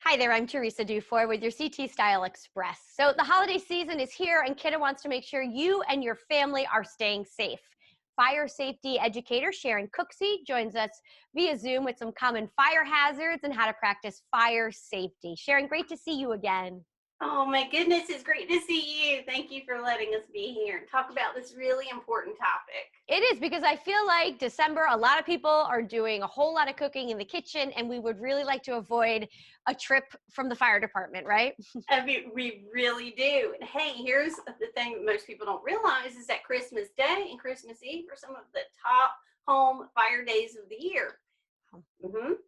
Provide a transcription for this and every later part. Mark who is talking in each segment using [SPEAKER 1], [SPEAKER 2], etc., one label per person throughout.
[SPEAKER 1] Hi there, I'm Teresa Dufour with your CT Style Express. So the holiday season is here and Kidde wants to make sure you and your family are staying safe. Fire safety educator Sharon Cooksey joins us via Zoom with some common fire hazards and how to practice fire safety. Sharon, great to see you again.
[SPEAKER 2] Oh my goodness, it's great to see you. Thank you for letting us be here and talk about this really important topic.
[SPEAKER 1] It is because I feel like December, a lot of people are doing a whole lot of cooking in the kitchen and we would really like to avoid a trip from the fire department, right?
[SPEAKER 2] I mean, we really do. And hey, here's the thing that most people don't realize is that Christmas Day and Christmas Eve are some of the top home fire days of the year.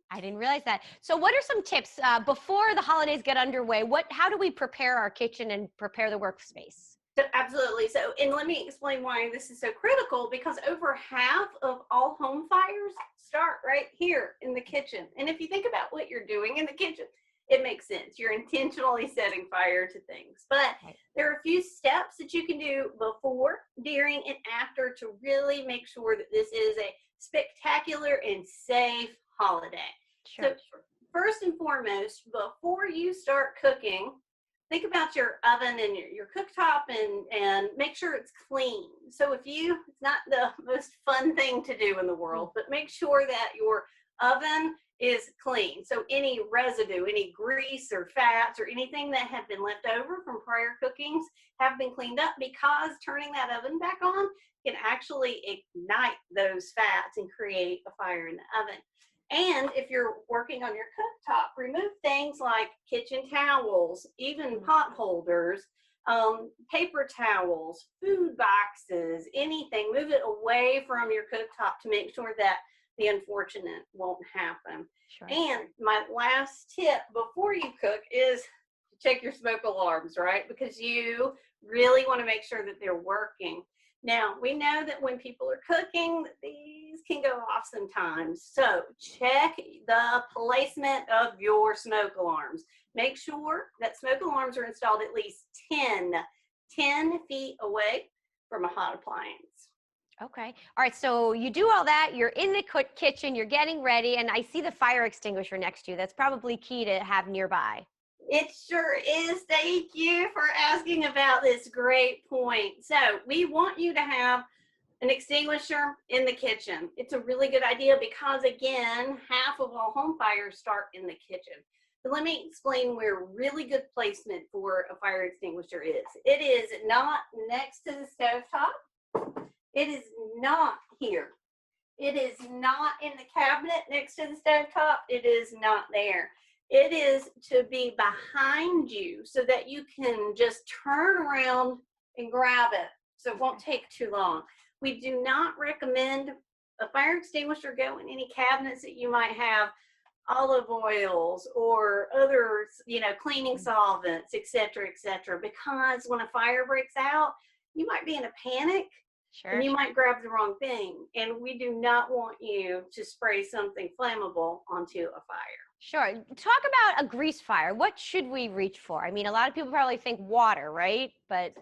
[SPEAKER 1] I didn't realize that. So what are some tips before the holidays get underway? How do we prepare our kitchen and prepare the workspace?
[SPEAKER 2] So absolutely. So, and let me explain why this is so critical, because over half of all home fires start right here in the kitchen. And if you think about what you're doing in the kitchen, it makes sense. You're intentionally setting fire to things. But there are a few steps that you can do before, during, and after to really make sure that this is a spectacular and safe holiday.
[SPEAKER 1] Sure.
[SPEAKER 2] So first and foremost, before you start cooking, think about your oven and your cooktop and make sure it's clean. So it's not the most fun thing to do in the world, but make sure that your oven is clean. So any residue, any grease or fats or anything that have been left over from prior cookings have been cleaned up, because turning that oven back on can actually ignite those fats and create a fire in the oven. And if you're working on your cooktop, remove things like kitchen towels, even pot holders, paper towels, food boxes, anything. Move it away from your cooktop to make sure that the unfortunate won't happen.
[SPEAKER 1] Sure.
[SPEAKER 2] And my last tip before you cook is check your smoke alarms, right? Because you really want to make sure that they're working. Now, we know that when people are cooking, these can go off sometimes. So check the placement of your smoke alarms. Make sure that smoke alarms are installed at least 10 feet away from a hot appliance.
[SPEAKER 1] Okay. All right. So you do all that. You're in the kitchen. You're getting ready. And I see the fire extinguisher next to you. That's probably key to have nearby.
[SPEAKER 2] It sure is. Thank you for asking about this great point. So we want you to have an extinguisher in the kitchen. It's a really good idea because, again, half of all home fires start in the kitchen. But let me explain where really good placement for a fire extinguisher is. It is not next to the stovetop. It is not here. It is not in the cabinet next to the stovetop. It is not there. It is to be behind you so that you can just turn around and grab it. So it won't take too long. We do not recommend a fire extinguisher go in any cabinets that you might have olive oils or other, cleaning solvents, et cetera, because when a fire breaks out, you might be in a panic.
[SPEAKER 1] Sure.
[SPEAKER 2] And you might grab the wrong thing. And we do not want you to spray something flammable onto a fire.
[SPEAKER 1] Sure. Talk about a grease fire. What should we reach for? I mean, a lot of people probably think water, right? But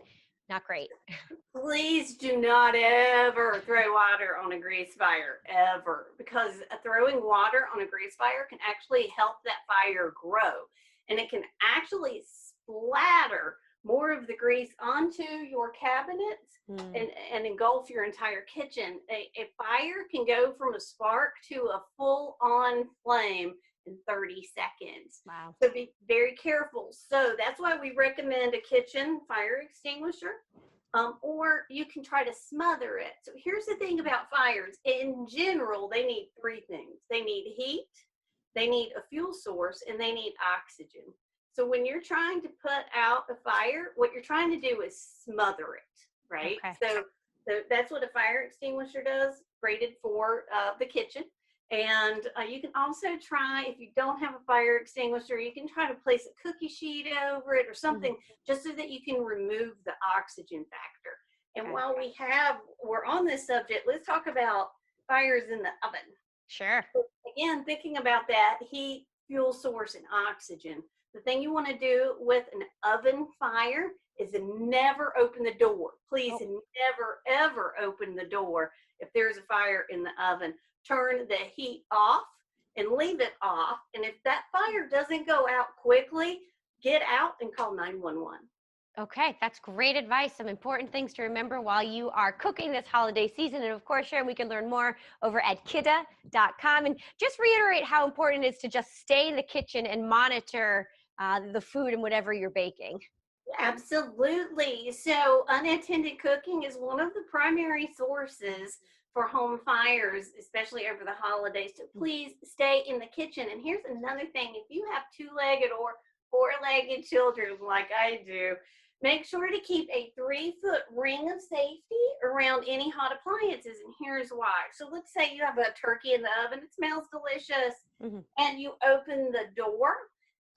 [SPEAKER 1] not great.
[SPEAKER 2] Please do not ever throw water on a grease fire, ever. Because throwing water on a grease fire can actually help that fire grow. And it can actually splatter more of the grease onto your cabinets and engulf your entire kitchen. A fire can go from a spark to a full-on flame in 30 seconds.
[SPEAKER 1] Wow.
[SPEAKER 2] So be very careful. So that's why we recommend a kitchen fire extinguisher, or you can try to smother it. So here's the thing about fires. In general, they need three things. They need heat, they need a fuel source, and they need oxygen. So when you're trying to put out a fire, what you're trying to do is smother it, right?
[SPEAKER 1] Okay.
[SPEAKER 2] So that's what a fire extinguisher does, rated for the kitchen. And you can also try, if you don't have a fire extinguisher, you can try to place a cookie sheet over it or something, just so that you can remove the oxygen factor. And while we're on this subject, let's talk about fires in the oven.
[SPEAKER 1] Sure.
[SPEAKER 2] So again, thinking about that heat, fuel source, and oxygen. The thing you want to do with an oven fire is to never open the door. Please never, ever open the door if there's a fire in the oven. Turn the heat off and leave it off. And if that fire doesn't go out quickly, get out and call 911.
[SPEAKER 1] Okay, that's great advice. Some important things to remember while you are cooking this holiday season. And of course, Sharon, we can learn more over at Kidde.com. And just reiterate how important it is to just stay in the kitchen and monitor the food and whatever you're baking.
[SPEAKER 2] Absolutely. So, unattended cooking is one of the primary sources for home fires, especially over the holidays. So, please stay in the kitchen. And here's another thing, if you have two-legged or four-legged children like I do, make sure to keep a 3-foot ring of safety around any hot appliances. And here's why. So, let's say you have a turkey in the oven, it smells delicious,
[SPEAKER 1] Mm-hmm.
[SPEAKER 2] and you open the door,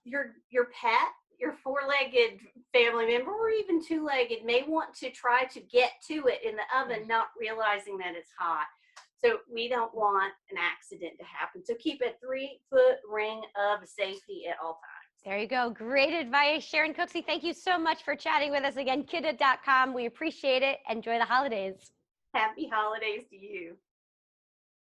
[SPEAKER 2] your pet, your four-legged family member, or even two-legged, may want to try to get to it in the oven, not realizing that it's hot. So we don't want an accident to happen. So keep a 3-foot ring of safety at all times.
[SPEAKER 1] There you go. Great advice, Sharon Cooksey. Thank you so much for chatting with us again. Kidde.com. We appreciate it. Enjoy the holidays.
[SPEAKER 2] Happy holidays to you.